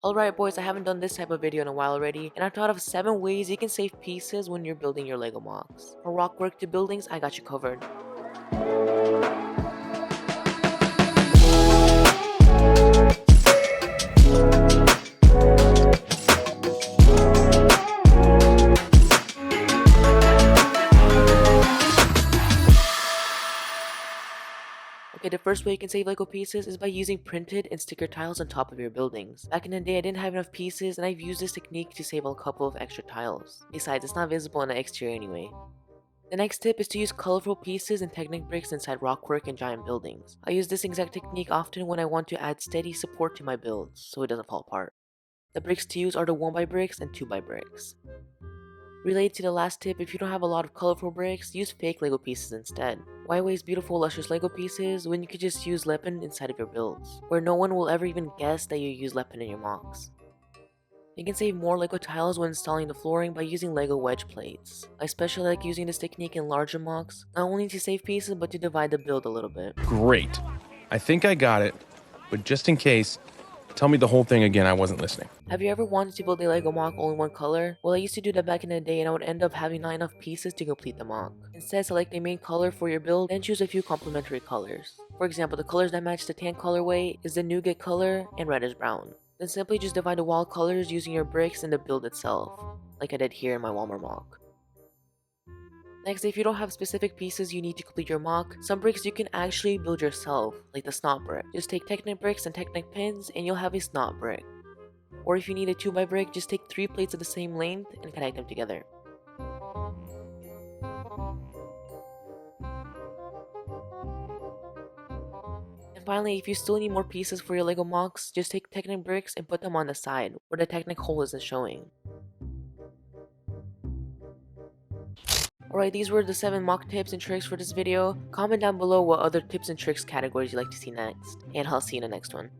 Alright boys, I haven't done this type of video in a while already, and I've thought of 7 ways you can save pieces when you're building your Lego MOCs. From rock work to buildings, I got you covered. Okay, the first way you can save Lego pieces is by using printed and sticker tiles on top of your buildings. Back in the day, I didn't have enough pieces, and I've used this technique to save a couple of extra tiles. Besides, it's not visible on the exterior anyway. The next tip is to use colorful pieces and Technic bricks inside rockwork and giant buildings. I use this exact technique often when I want to add steady support to my builds, so it doesn't fall apart. The bricks to use are the 1x bricks and 2x bricks. Related to the last tip, if you don't have a lot of colorful bricks, use fake Lego pieces instead. Why waste beautiful luscious Lego pieces when you could just use Lepin inside of your builds, where no one will ever even guess that you use Lepin in your MOCs. You can save more Lego tiles when installing the flooring by using Lego wedge plates. I especially like using this technique in larger MOCs, not only to save pieces but to divide the build a little bit. Great. I think I got it, but just in case, tell me the whole thing again, I wasn't listening. Have you ever wanted to build a Lego MOC only one color? Well, I used to do that back in the day and I would end up having not enough pieces to complete the MOC. Instead, select a main color for your build and choose a few complementary colors. For example, the colors that match the tan colorway is the nougat color and reddish brown. Then simply just divide the wall colors using your bricks in the build itself, like I did here in my Walmart MOC. Next, if you don't have specific pieces you need to complete your MOC, some bricks you can actually build yourself, like the snot brick. Just take Technic bricks and Technic pins and you'll have a snot brick. Or if you need a 2x brick, just take 3 plates of the same length and connect them together. And finally, if you still need more pieces for your Lego MOCs, just take Technic bricks and put them on the side, where the Technic hole isn't showing. Alright, these were the 7 MOC tips and tricks for this video. Comment down below what other tips and tricks categories you'd like to see next, and I'll see you in the next one.